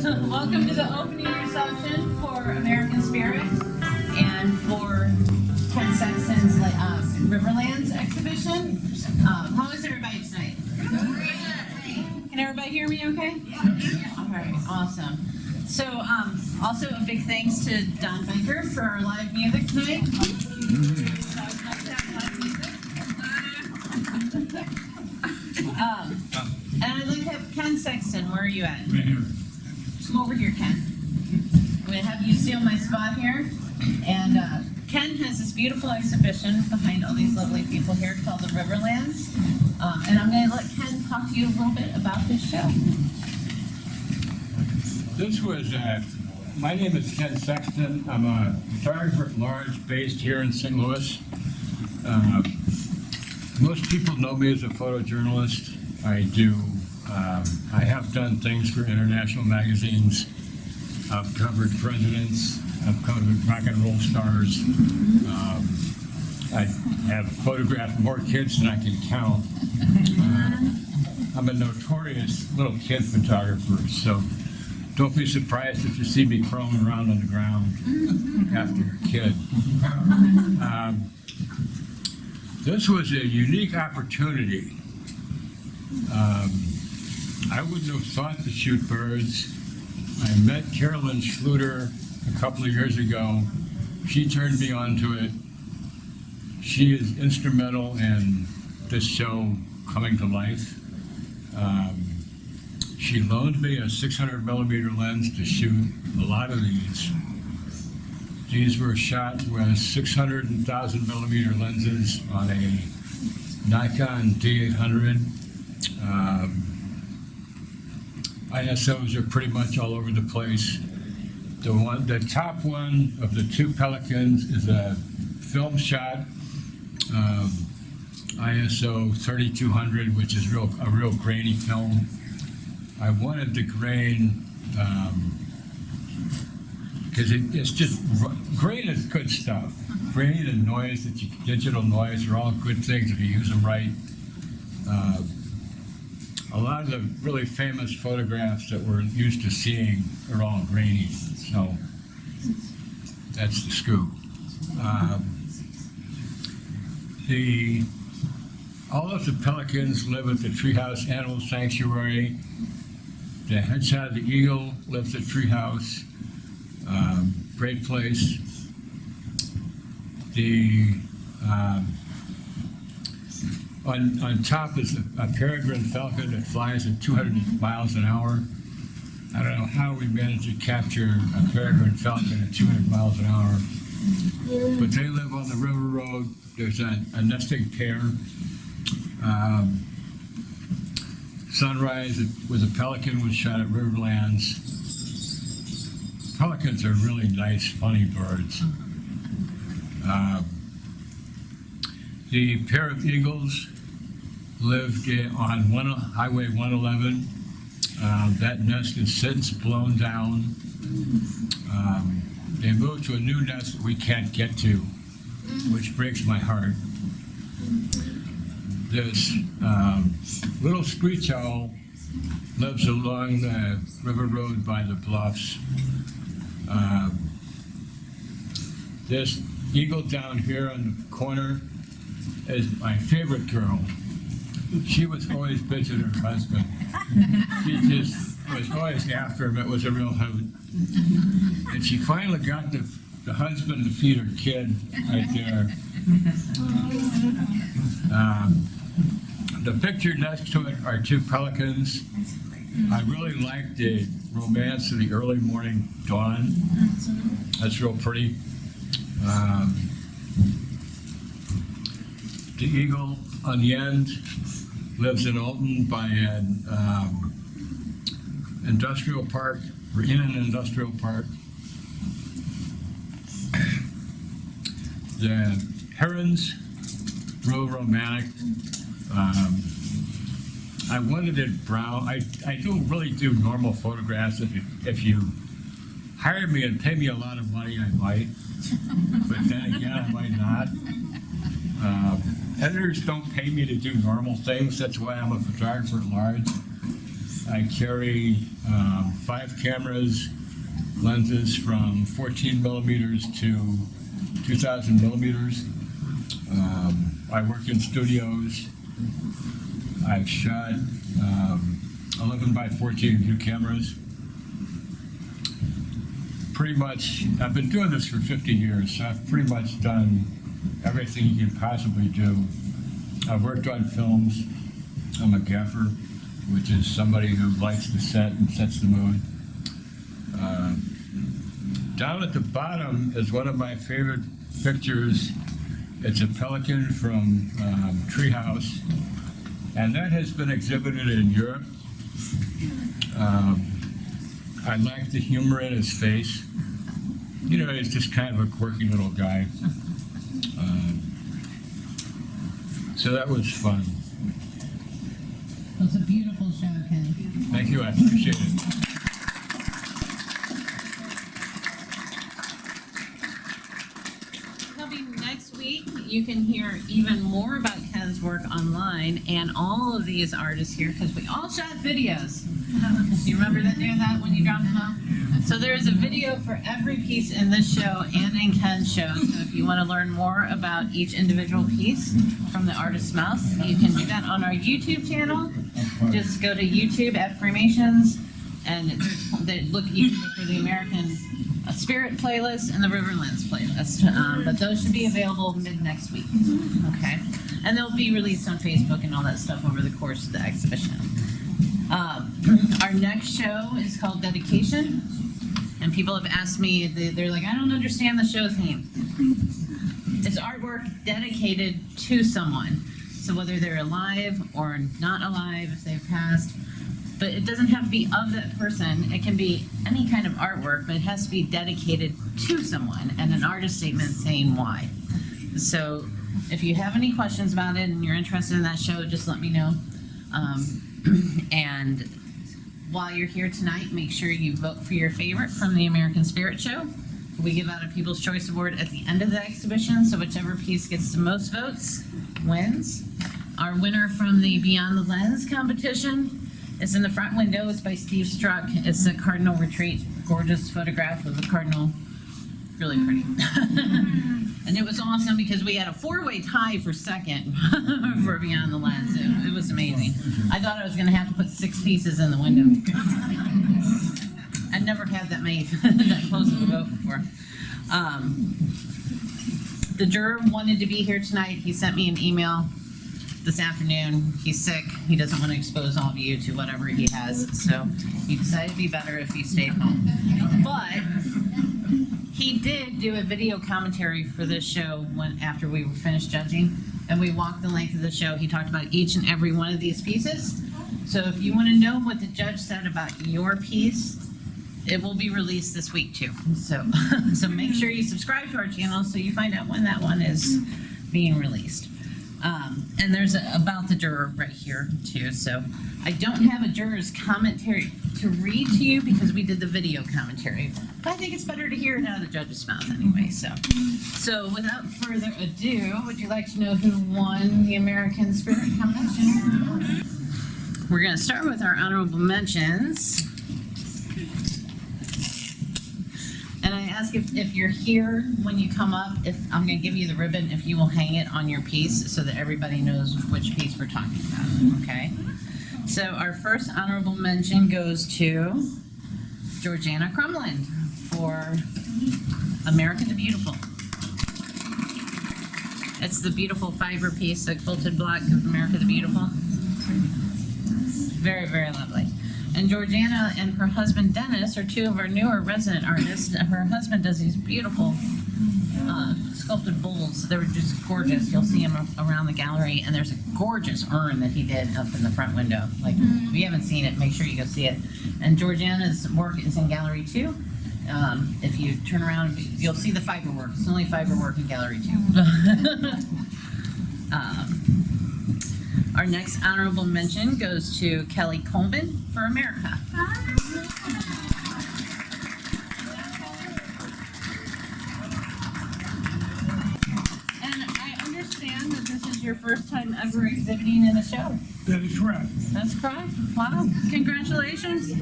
Welcome to the opening reception for American Spirit and for Ken Sexton's Riverlands exhibition. How is everybody tonight? Can everybody hear me okay? All right, awesome. So also a big thanks to Don Becker for our live music tonight. And I'd like to have Ken Sexton. Where are you at? Right here. Come over here, Ken. I'm going to have you steal my spot here. And Ken has this beautiful exhibition behind all these lovely people here called the Riverlands. And I'm going to let Ken talk to you a little bit about this show. This was, my name is Ken Sexton. I'm a photographer at large based here in St. Louis. Most people know me as a photojournalist. I have done things for international magazines. I've covered presidents. I've covered rock and roll stars. I have photographed more kids than I can count. I'm a notorious little kid photographer, so don't be surprised if you see me crawling around on the ground after a kid. This was a unique opportunity. I wouldn't have thought to shoot birds. I met Carolyn Schluter a couple of years ago. She turned me on to it. She is instrumental in this show coming to life. She loaned me a 600 millimeter lens to shoot a lot of these. These were shot with 600,000 millimeter lenses on a Nikon D800. ISOs are pretty much all over the place. The top one of the two Pelicans is a film shot, ISO 3200, which is a real grainy film. I wanted the grain because it's just, grain is good stuff. Grain and noise, digital noise are all good things if you use them right. A lot of the really famous photographs that we're used to seeing are all grainy, so that's the scoop. All of the pelicans live at the Treehouse Animal Sanctuary. The headshot of the eagle lives at Treehouse. Great place. On top is a peregrine falcon that flies at 200 miles an hour. I don't know how we managed to capture a peregrine falcon at 200 miles an hour, but they live on the river road. There's a nesting pair. Sunrise with a pelican was shot at Riverlands. Pelicans are really nice, funny birds. The pair of eagles lived on Highway 111. That nest is since blown down. They moved to a new nest that we can't get to, which breaks my heart. This little screech owl lives along the river road by the bluffs. This eagle down here on the corner is my favorite girl. She was always bitching her husband. She just was always after him. It was a real hoot. And she finally got the husband to feed her kid right there. The picture next to it are two pelicans. I really like the romance of the early morning dawn. That's real pretty. The eagle on the end lives in Alton by an industrial park. We're in an industrial park. The herons, real romantic. I wanted it brown. I don't really do normal photographs. If you hire me and pay me a lot of money, I might. But then again, I might not. Editors don't pay me to do normal things. That's why I'm a photographer at large. I carry 5 cameras, lenses from 14 millimeters to 2,000 millimeters. I work in studios. I've shot 11 by 14 view cameras. Pretty much, I've been doing this for 50 years, so I've pretty much done everything you can possibly do. I've worked on films. I'm a gaffer, which is somebody who lights the set and sets the mood. Down at the bottom is one of my favorite pictures. It's a pelican from Treehouse, and that has been exhibited in Europe. I like the humor in his face. You know, he's just kind of a quirky little guy. So that was fun. It was a beautiful show, Ken. Thank you, I appreciate it. Coming next week, you can hear even more about Ken's work online and all of these artists here, because we all shot videos. You remember doing that when you dropped them off? So there's a video for every piece in this show and in Ken's show. So if you want to learn more about each individual piece from the artist's mouth, you can do that on our YouTube channel. Just go to YouTube at Framations, and you can look for the American Spirit playlist and the Riverlands playlist. But those should be available mid next week. Okay, and they'll be released on Facebook and all that stuff over the course of the exhibition. Our next show is called Dedication, and people have asked me, they're like, I don't understand the show theme. It's artwork dedicated to someone. So whether they're alive or not alive, if they've passed, but it doesn't have to be of that person. It can be any kind of artwork, but it has to be dedicated to someone and an artist statement saying why. So if you have any questions about it and you're interested in that show, just let me know. And while you're here tonight, make sure you vote for your favorite from the American Spirit Show. We give out a People's Choice Award at the end of the exhibition, so whichever piece gets the most votes wins. Our winner from the Beyond the Lens competition is in the front window. It's by Steve Struck. It's a Cardinal Retreat, gorgeous photograph of the Cardinal, really pretty. And it was awesome because we had a 4-way tie for second for Beyond the Lens. It was amazing. I thought I was going to have to put 6 pieces in the window. I'd never had that many that close of a vote before. The juror wanted to be here tonight. He sent me an email this afternoon. He's sick. He doesn't want to expose all of you to whatever he has. So he decided it'd be better if he stayed home. But he did do a video commentary for this show after we were finished judging, and we walked the length of the show. He talked about each and every one of these pieces. So if you want to know what the judge said about your piece, it will be released this week too. So make sure you subscribe to our channel so you find out when that one is being released. And there's about the juror right here too. So I don't have a juror's commentary to read to you because we did the video commentary. But I think it's better to hear it out of the judge's mouth anyway. So without further ado, would you like to know who won the American Spirit competition? We're going to start with our honorable mentions. And I ask if you're here when you come up, if I'm going to give you the ribbon, if you will hang it on your piece so that everybody knows which piece we're talking about, okay? So our first honorable mention goes to Georgiana Crumland for America the Beautiful. It's the beautiful fiber piece, the quilted block of America the Beautiful. Very, very lovely. And Georgiana and her husband Dennis are 2 of our newer resident artists. Her husband does these beautiful sculpted bowls. They're just gorgeous. You'll see them around the gallery, and there's a gorgeous urn that he did up in the front window. Like, if you haven't seen it, make sure you go see it. And Georgiana's work is in Gallery 2. If you turn around, you'll see the fiber work. It's only fiber work in Gallery 2. Our next honorable mention goes to Kelly Coleman for America. And I understand that this is your first time ever exhibiting in a show. That is correct. That's correct. Wow, congratulations.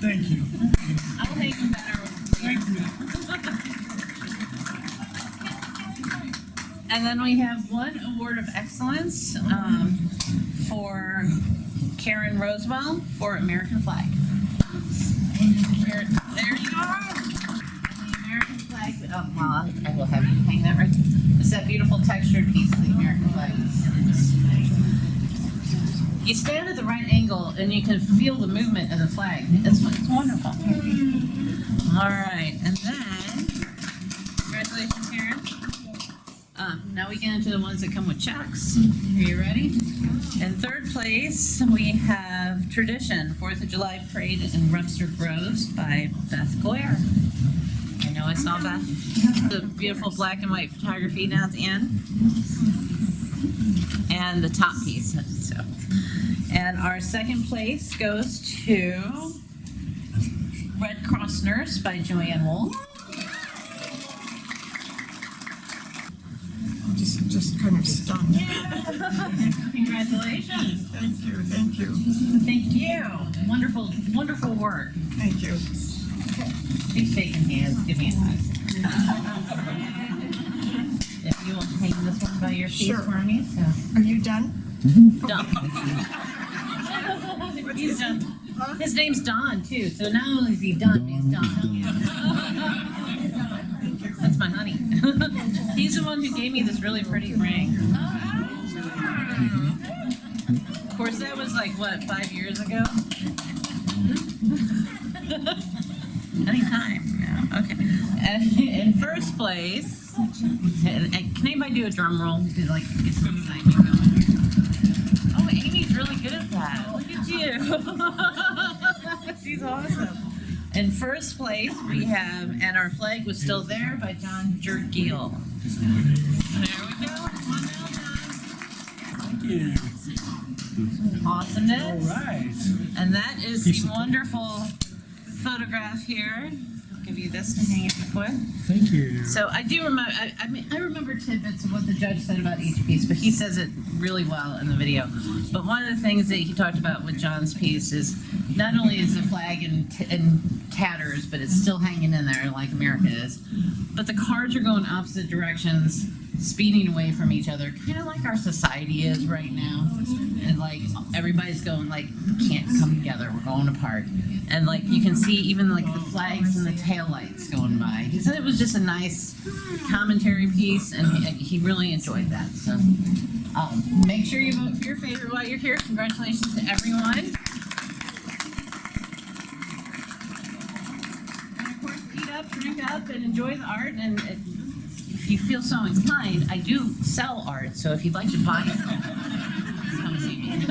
Thank you. I'll make you better. Thank you. And then we have one award of excellence for Karen Rosewell for American flag. Here, there you are. The American flag. Oh, well, I will have you hang that right. It's that beautiful textured piece of the American flag. You stand at the right angle and you can feel the movement of the flag. It's wonderful. All right, and then congratulations, Karen. Now we get into the ones that come with checks. Are you ready? In third place, we have Tradition, 4th of July Parade in Webster Groves by Beth Goyer. I know I saw Beth. The beautiful black and white photography down at the end. And the top piece. So, and our second place goes to Red Cross Nurse by Joanne Wolf. Just kind of stunned. Congratulations. Thank you, thank you, Thank you. Wonderful, wonderful work. thank you. Keep shaking hands. Give me a hug. If you will hang this one by your feet Sure. for me. So. Are you done? Don. He's done. His name's Don too. So not only is he done, he's Don. That's my honey. He's the one who gave me this really pretty ring. Of course, that was like, what, 5 years ago? Anytime. Yeah, okay. In first place, and can anybody do a drum roll? Do like get some excitement going? Oh, Amy's really good at that. Look at you. She's awesome. In first place, we have "And Our Flag Was Still There" by John Juried. There we go. Come on down, John. Thank you. Awesomeness. All right. And that is the wonderful photograph here. I'll give you this to hang it quick. Thank you. So I do remember, I remember tidbits of what the judge said about each piece, but he says it really well in the video. But one of the things that he talked about with John's piece is not only is the flag in tatters, but it's still hanging in there like America is, but the cards are going opposite directions, speeding away from each other, kind of like our society is right now. And like everybody's going like, we can't come together, we're going apart. And like you can see even like the flags and the taillights going by. He said it was just a nice commentary piece, and he really enjoyed that. So make sure you vote for your favorite while you're here. Congratulations to everyone. And of course, eat up, drink up, and enjoy the art. And if you feel so inclined, I do sell art, so if you'd like to buy some, come see me.